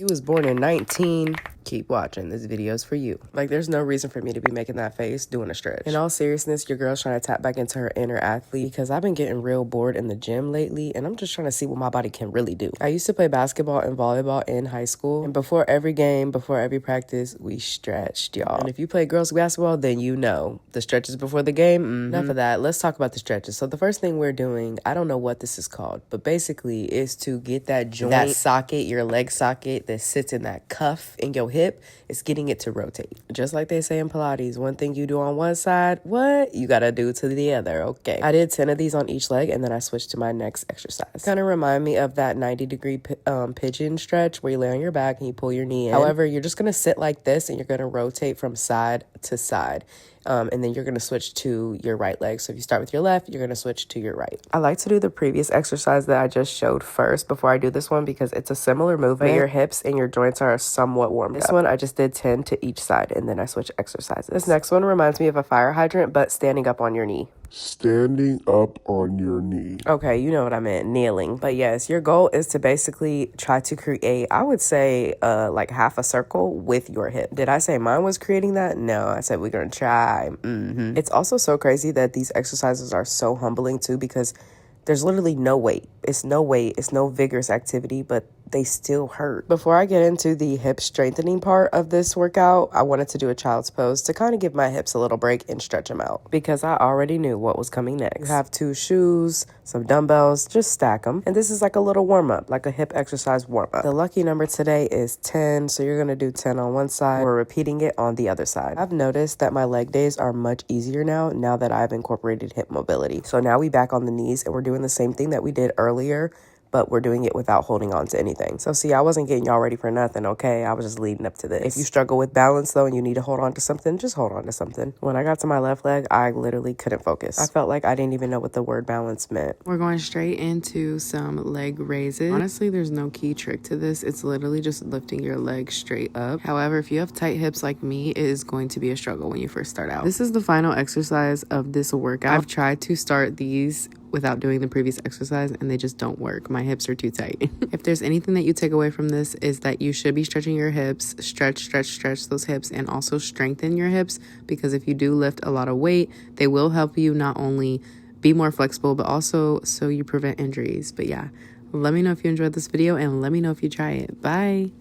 You was born in 19. Keep watching. This video's for you. Like, there's no reason for me to be making that face doing a stretch. In all seriousness, your girl's trying to tap back into her inner athlete because I've been getting real bored in the gym lately, and I'm just trying to see what my body can really do. I used to play basketball and volleyball in high school, and before every game, before every practice, we stretched, y'all. And if you play girls basketball, then you know the stretches before the game. Enough of that. Let's talk about the stretches. So the first thing we're doing, I don't know what this is called, but basically is to get that joint, that socket, your leg socket that sits in that cuff in your hip. It's getting it to rotate. Just like they say in Pilates, one thing you do on one side, what you gotta do to the other. Okay. I did 10 of these on each leg, and then I switched to my next exercise. Kind of remind me of that 90-degree pigeon stretch where you lay on your back and you pull your knee in. However, you're just gonna sit like this and you're gonna rotate from side to side. And then you're going to switch to your right leg. So if you start with your left, you're going to switch to your right. I like to do the previous exercise that I just showed first before I do this one because it's a similar movement. But your hips and your joints are somewhat warmed up. This one, I just did 10 to each side, and then I switched exercises. This next one reminds me of a fire hydrant, but standing up on your knee. Standing up on your knee. Okay, you know what I meant, kneeling. But yes, your goal is to basically try to create, I would say, like half a circle with your hip. Did I say mine was creating that? No, I said we're gonna try. It's also so crazy that these exercises are so humbling too because there's literally no weight. It's no weight. It's no vigorous activity, but they still hurt. Before I get into the hip strengthening part of this workout, I wanted to do a child's pose to kind of give my hips a little break and stretch them out because I already knew what was coming next. You have 2 shoes, some dumbbells, just stack them. And this is like a little warm up, like a hip exercise warm up. The lucky number today is 10. So you're going to do 10 on one side. We're repeating it on the other side. I've noticed that my leg days are much easier now that I've incorporated hip mobility. So now we back on the knees and we're doing the same thing that we did earlier, but we're doing it without holding on to anything. So see, I wasn't getting y'all ready for nothing, okay? I was just leading up to this. If you struggle with balance though and you need to hold on to something, just hold on to something. When I got to my left leg, I literally couldn't focus. I felt like I didn't even know what the word balance meant. We're going straight into some leg raises. Honestly, there's no key trick to this. It's literally just lifting your leg straight up. However, if you have tight hips like me, it is going to be a struggle when you first start out. This is the final exercise of this workout. I've tried to start these without doing the previous exercise and they just don't work. My hips are too tight. If there's anything that you take away from this is that you should be stretching your hips, stretch those hips, and also strengthen your hips because if you do lift a lot of weight, they will help you not only be more flexible, but also so you prevent injuries. But yeah, let me know if you enjoyed this video and let me know if you try it. Bye.